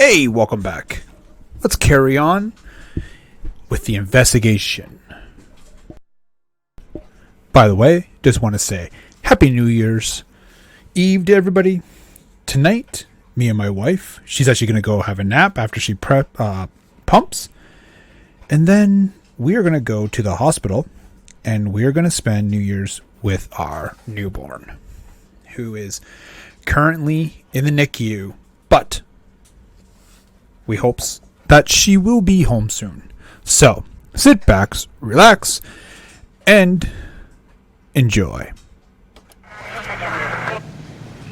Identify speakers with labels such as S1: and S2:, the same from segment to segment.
S1: Hey, welcome back. Let's carry on with the investigation. By the way, just want to say Happy New Year's Eve to everybody. Tonight, me and my wife, she's actually going to go have a nap after she pumps. And then we are going to go to the hospital and we are going to spend New Year's with our newborn, who is currently in the NICU, but we hope that she will be home soon. So, sit back, relax, and enjoy.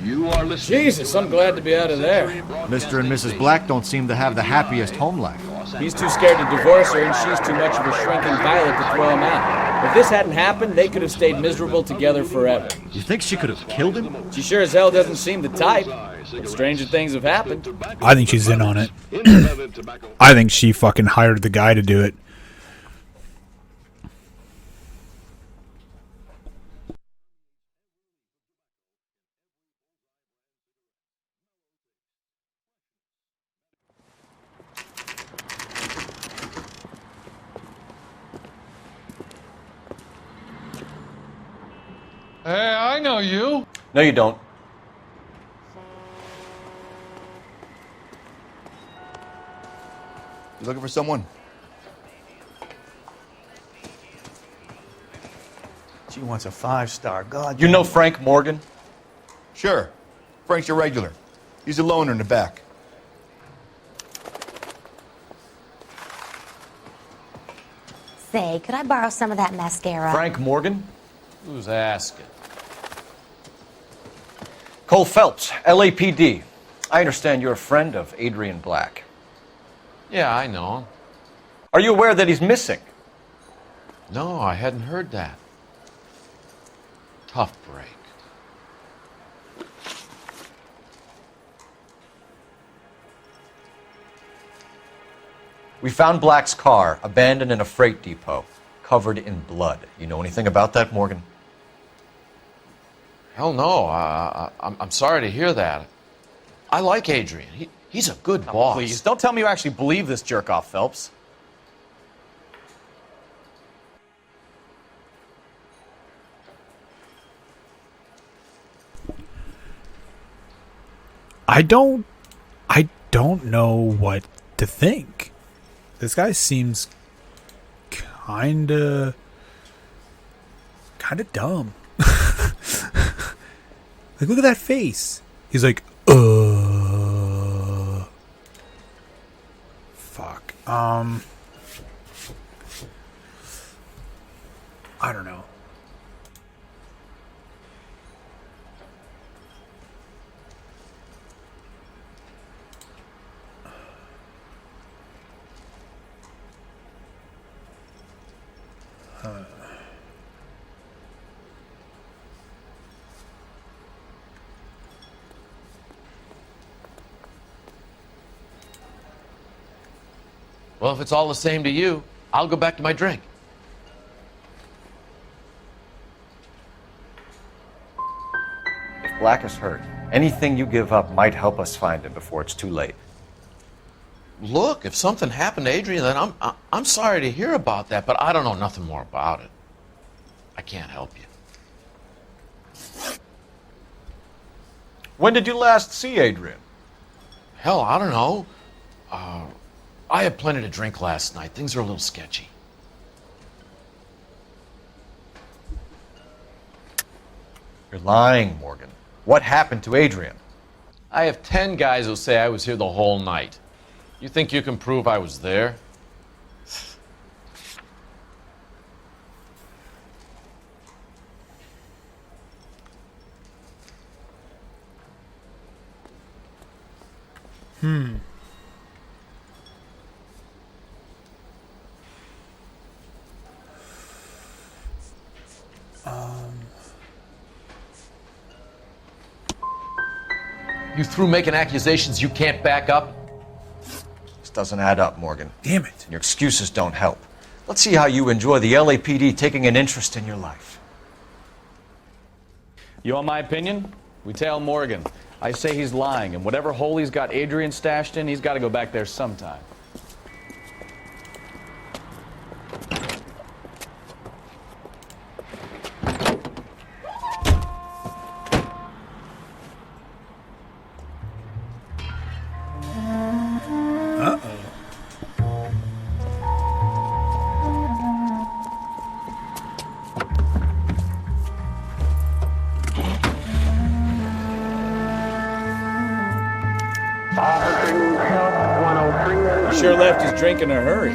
S2: You are listening.
S3: Jesus, I'm glad to be out of there.
S4: Mr. and Mrs. Black don't seem to have the happiest home life.
S3: He's too scared to divorce her, and she's too much of a shrinking violet to throw him out. If this hadn't happened, they could have stayed miserable together forever.
S4: You think she could have killed him?
S3: She sure as hell doesn't seem the type. But stranger things have happened.
S1: I think she's in on it. I think she fucking hired the guy to do it.
S5: Hey, I know you.
S6: No, you don't.
S7: You looking for someone?
S6: She wants a 5-star. God. You know Frank Morgan?
S7: Sure. Frank's your regular. He's a loner in the back.
S8: Say, could I borrow some of that mascara?
S6: Frank Morgan?
S5: Who's asking?
S6: Cole Phelps, LAPD. I understand you're a friend of Adrian Black.
S5: Yeah, I know him.
S6: Are you aware that he's missing?
S5: No, I hadn't heard that. Tough break.
S6: We found Black's car abandoned in a freight depot, covered in blood. You know anything about that, Morgan?
S5: Hell no. I'm sorry to hear that. I like Adrian. He's a good boss.
S6: Please, don't tell me you actually believe this jerk-off, Phelps.
S1: I don't know what to think. This guy seems kinda dumb. Like, look at that face. He's like, fuck. I don't know.
S5: Well, if it's all the same to you, I'll go back to my drink.
S6: If Black is hurt, anything you give up might help us find him before it's too late.
S5: Look, if something happened to Adrian, then I'm sorry to hear about that, but I don't know nothing more about it. I can't help you.
S6: When did you last see Adrian?
S5: Hell, I don't know. I had plenty to drink last night. Things are a little sketchy.
S6: You're lying, Morgan. What happened to Adrian?
S5: I have 10 guys who'll say I was here the whole night. You think you can prove I was there? You through making accusations you can't back up?
S6: This doesn't add up, Morgan.
S1: Damn it.
S6: Your excuses don't help. Let's see how you enjoy the LAPD taking an interest in your life.
S3: You want my opinion? We tail Morgan. I say he's lying, and whatever hole he's got Adrian stashed in, he's got to go back there sometime. Sure left his drink in a hurry.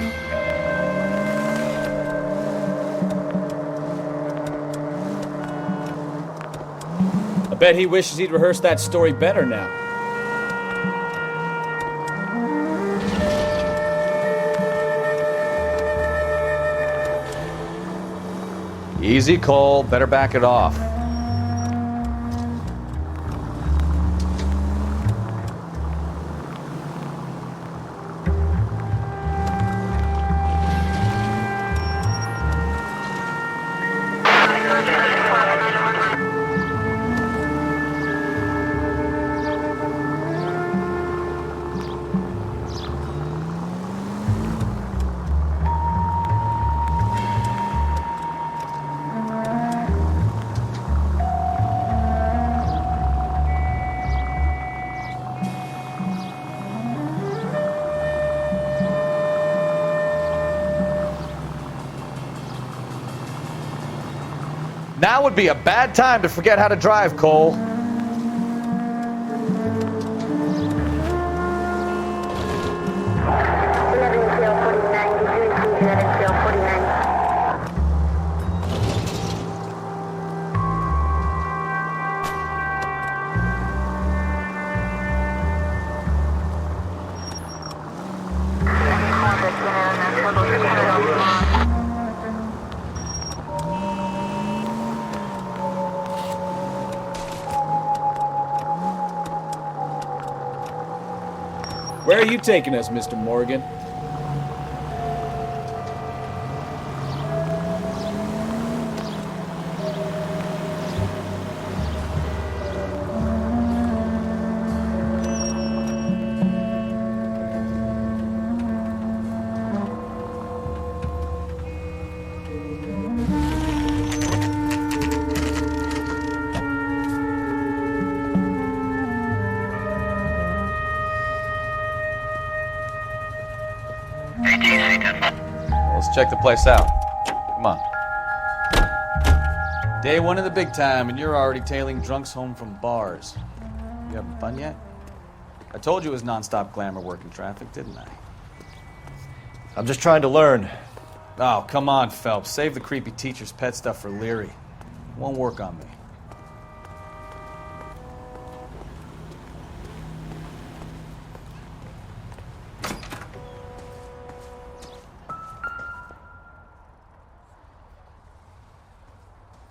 S3: I bet he wishes he'd rehearsed that story better now. Easy, Cole. Better back it off. Now would be a bad time to forget how to drive, Cole. Where are you taking us, Mr. Morgan? Let's check the place out. Come on. Day one of the big time, and you're already tailing drunks home from bars. You having fun yet? I told you it was non-stop glamour work in traffic, didn't I?
S6: I'm just trying to learn.
S3: Oh, come on, Phelps. Save the creepy teacher's pet stuff for Leary. It won't work on me.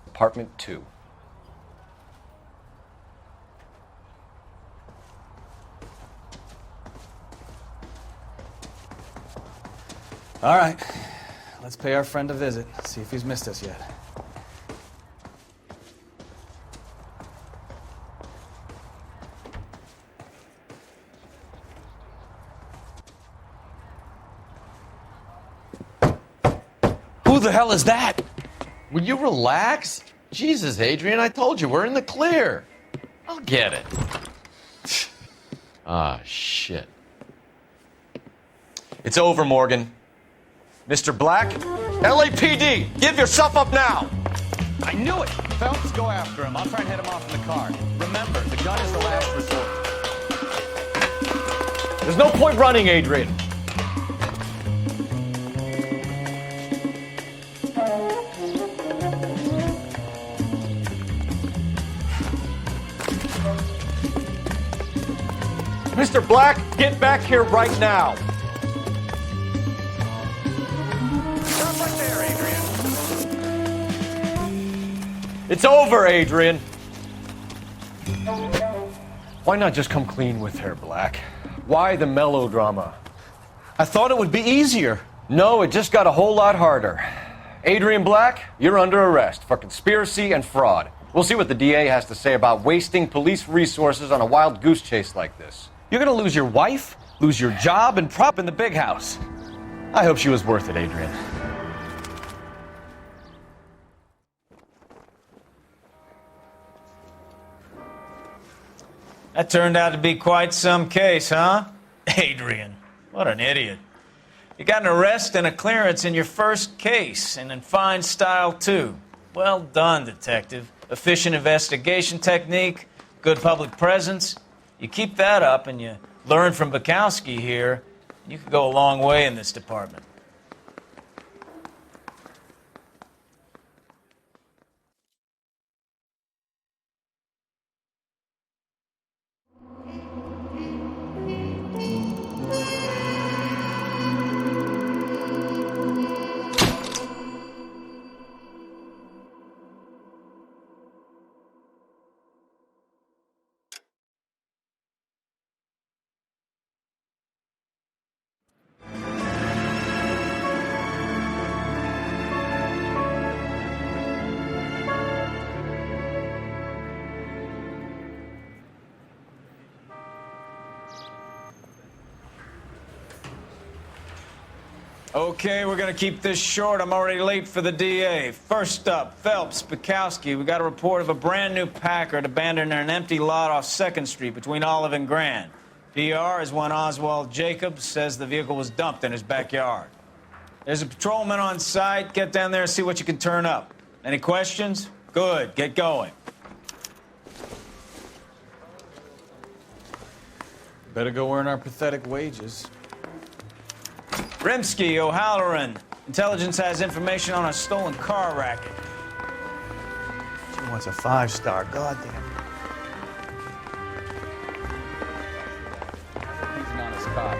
S6: Apartment 2.
S3: All right. Let's pay our friend a visit. See if he's missed us yet. Who the hell is that?
S5: Will you relax? Jesus, Adrian, I told you, we're in the clear. I'll get it. Ah, shit.
S6: It's over, Morgan. Mr. Black, LAPD, give yourself up now!
S3: I knew it! Phelps, go after him. I'll try and head him off in the car. Remember, the gun is the last resort.
S6: There's no point running, Adrian. Mr. Black, get back here right now.
S3: Stop right there, Adrian.
S6: It's over, Adrian. Why not just come clean with her, Black? Why the melodrama? I thought it would be easier. No, it just got a whole lot harder. Adrian Black, you're under arrest for conspiracy and fraud. We'll see what the DA has to say about wasting police resources on a wild goose chase like this.
S3: You're gonna lose your wife, lose your job, and prop in the big house. I hope she was worth it, Adrian.
S9: That turned out to be quite some case, huh? Adrian, what an idiot. You got an arrest and a clearance in your first case, and in fine style, too. Well done, detective. Efficient investigation technique, good public presence. You keep that up and you learn from Bukowski here, you could go a long way in this department. Okay, we're gonna keep this short. I'm already late for the DA. First up, Phelps, Bukowski. We got a report of a brand new Packard abandoned in an empty lot off 2nd Street between Olive and Grand. PR is one Oswald Jacobs says the vehicle was dumped in his backyard. There's a patrolman on site. Get down there and see what you can turn up. Any questions? Good, get going.
S3: Better go earn our pathetic wages.
S9: Rimsky, O'Halloran. Intelligence has information on a stolen car racket.
S3: She wants a 5-star, goddamn. He's an honest cop.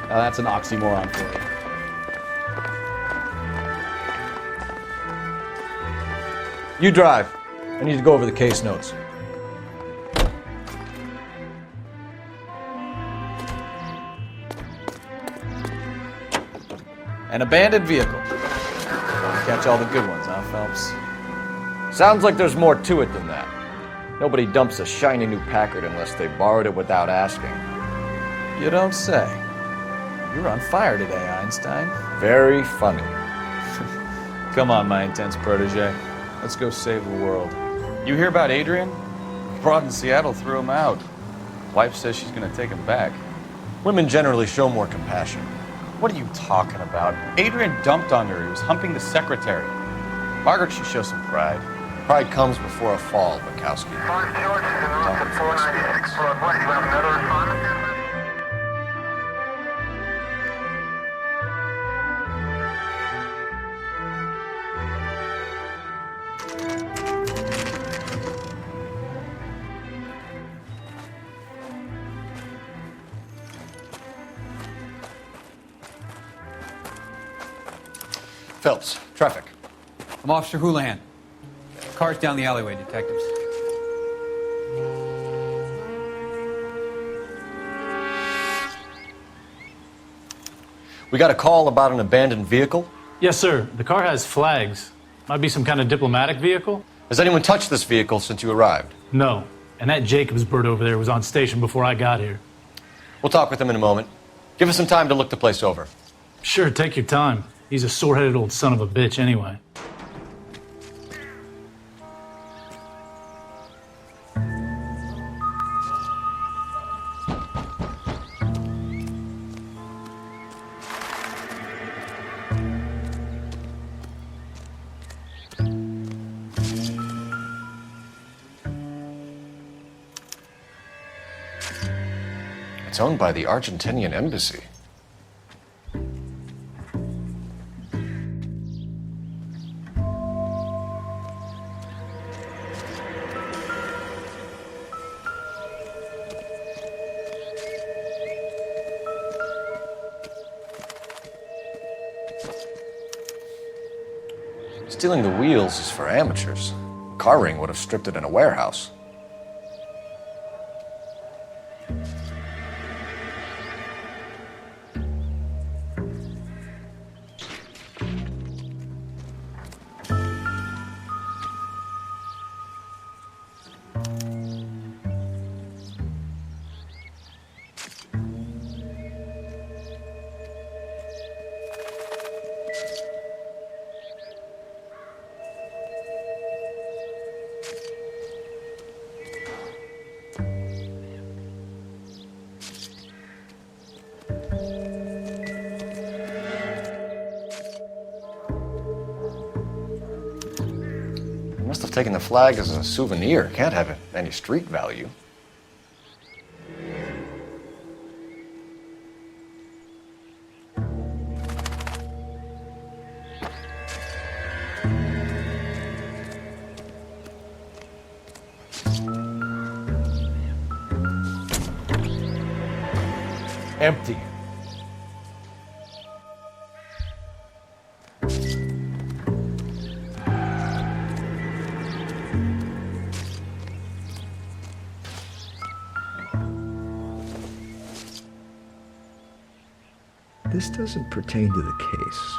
S3: Now that's an oxymoron for you.
S6: You drive. I need to go over the case notes.
S3: An abandoned vehicle. Catch all the good ones, huh, Phelps?
S6: Sounds like there's more to it than that. Nobody dumps a shiny new Packard unless they borrowed it without asking.
S3: You don't say. You're on fire today, Einstein.
S6: Very funny.
S3: Come on, my intense protege. Let's go save the world. You hear about Adrian? Broad in Seattle threw him out. Wife says she's gonna take him back.
S6: Women generally show more compassion.
S3: What are you talking about? Adrian dumped on her. He was humping the secretary. Margaret should show some pride.
S6: Pride comes before a fall, Bukowski.
S3: Talking from experience.
S6: Phelps, traffic.
S10: I'm Officer Houlihan. Car's down the alleyway, detectives.
S6: We got a call about an abandoned vehicle.
S11: Yes, sir. The car has flags. Might be some kind of diplomatic vehicle.
S6: Has anyone touched this vehicle since you arrived?
S11: No. And that Jacobs bird over there was on station before I got here.
S6: We'll talk with him in a moment. Give us some time to look the place over.
S11: Sure, take your time. He's a sore-headed old son of a bitch anyway.
S6: It's owned by the Argentinian embassy. Stealing the wheels is for amateurs. Car ring would have stripped it in a warehouse. taking the flag as a souvenir. Can't have any street value.
S12: Empty.
S13: This doesn't pertain to the case.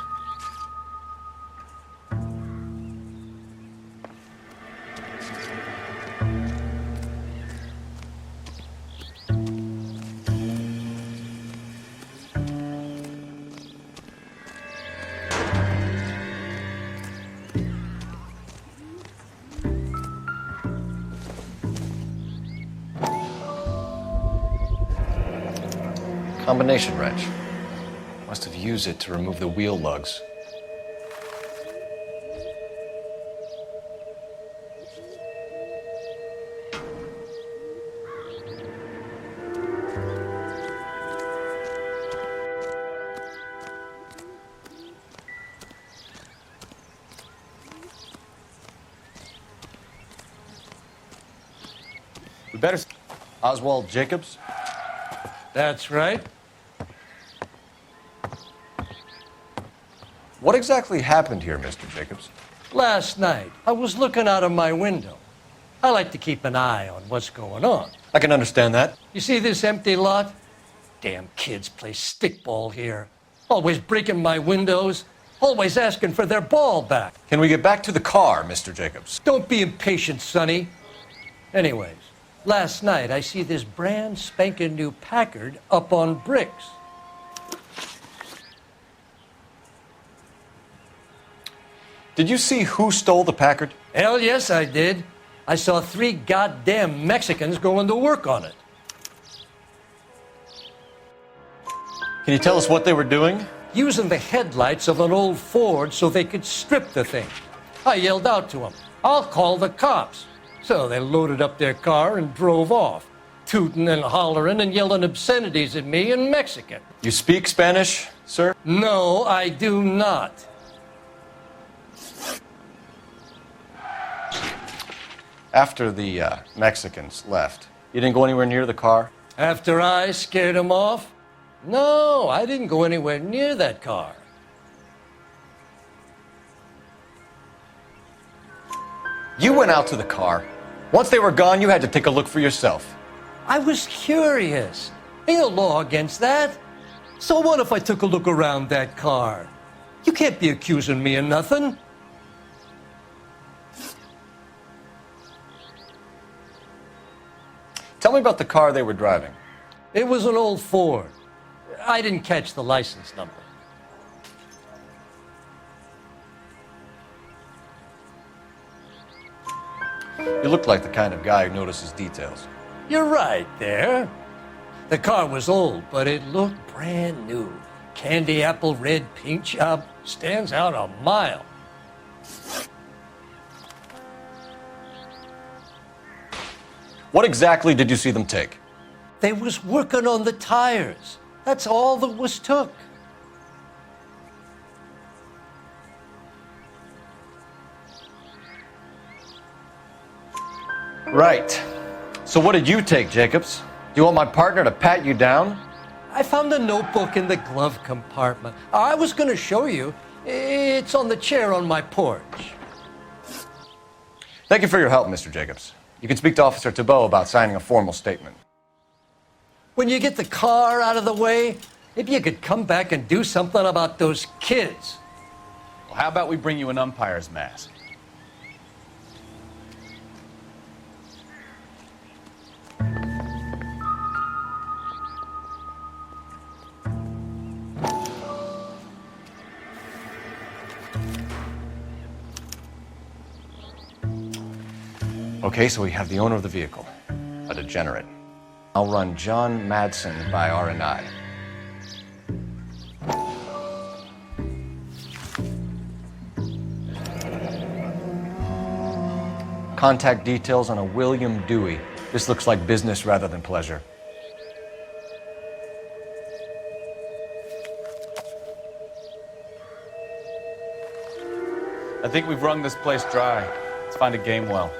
S6: Combination wrench. Must have used it to remove the wheel lugs.
S3: We better...
S6: Oswald Jacobs?
S12: That's right.
S6: What exactly happened here, Mr. Jacobs?
S12: Last night, I was looking out of my window. I like to keep an eye on what's going on.
S6: I can understand that.
S12: You see this empty lot? Damn kids play stickball here. Always breaking my windows, always asking for their ball back.
S6: Can we get back to the car, Mr. Jacobs?
S12: Don't be impatient, Sonny. Anyways, last night I see this brand spanking new Packard up on bricks.
S6: Did you see who stole the Packard?
S12: Hell yes, I did. I saw 3 goddamn Mexicans going to work on it.
S6: Can you tell us what they were doing?
S12: Using the headlights of an old Ford so they could strip the thing. I yelled out to them, "I'll call the cops." So they loaded up their car and drove off, tooting and hollering and yelling obscenities at me in Mexican.
S6: You speak Spanish, sir?
S12: No, I do not.
S6: After the Mexicans left, you didn't go anywhere near the car?
S12: After I scared them off? No, I didn't go anywhere near that car.
S6: You went out to the car. Once they were gone, you had to take a look for yourself.
S12: I was curious. Ain't no law against that. So what if I took a look around that car? You can't be accusing me of nothing.
S6: Tell me about the car they were driving.
S12: It was an old Ford. I didn't catch the license number.
S6: You look like the kind of guy who notices details.
S12: You're right there. The car was old, but it looked brand new. Candy apple red paint job stands out a mile.
S6: What exactly did you see them take?
S12: They was working on the tires. That's all that was took.
S6: Right. So what did you take, Jacobs? Do you want my partner to pat you down?
S12: I found a notebook in the glove compartment. I was going to show you. It's on the chair on my porch.
S6: Thank you for your help, Mr. Jacobs. You can speak to Officer Thibault about signing a formal statement.
S12: When you get the car out of the way, maybe you could come back and do something about those kids.
S3: Well, how about we bring you an umpire's mask?
S6: Okay, so we have the owner of the vehicle, a degenerate. I'll run John Madsen by R&I. Contact details on a William Dewey. This looks like business rather than pleasure.
S3: I think we've wrung this place dry. Let's find a game well.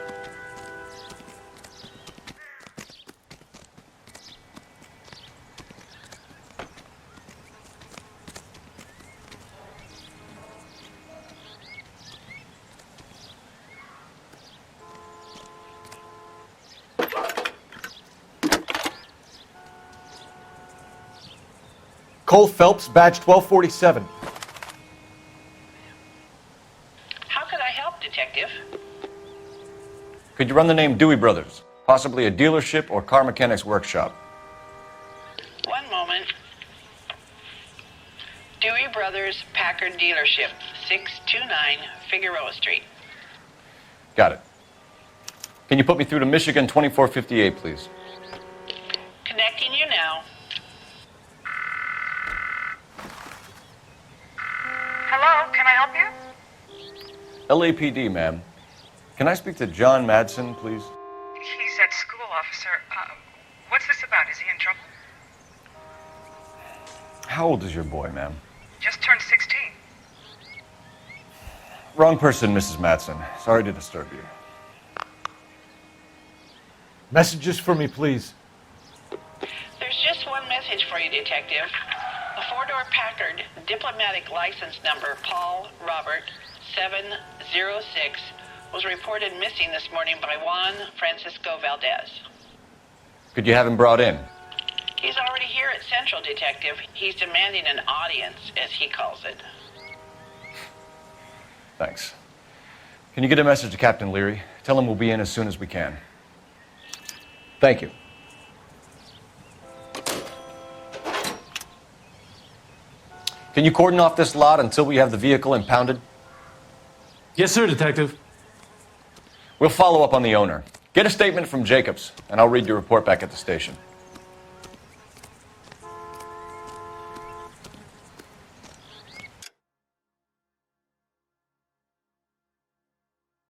S6: Cole Phelps, badge 1247.
S14: How could I help, Detective?
S6: Could you run the name Dewey Brothers? Possibly a dealership or car mechanics workshop.
S14: One moment. Dewey Brothers Packard Dealership, 629 Figueroa Street.
S6: Got it. Can you put me through to Michigan 2458, please?
S14: Connecting you now.
S15: Hello, can I help you?
S6: LAPD, ma'am. Can I speak to John Madsen, please?
S15: He's at school, officer. What's this about? Is he in trouble?
S6: How old is your boy, ma'am?
S15: Just turned 16.
S6: Wrong person, Mrs. Madsen. Sorry to disturb you.
S16: Messages for me, please.
S14: There's just one message for you, Detective. A four-door Packard, diplomatic license number Paul Robert 706, was reported missing this morning by Juan Francisco Valdez.
S6: Could you have him brought in?
S14: He's already here at Central, Detective. He's demanding an audience, as he calls it.
S6: Thanks. Can you get a message to Captain Leary? Tell him we'll be in as soon as we can. Thank you. Can you cordon off this lot until we have the vehicle impounded?
S11: Yes, sir, Detective.
S6: We'll follow up on the owner. Get a statement from Jacobs, and I'll read your report back at the station.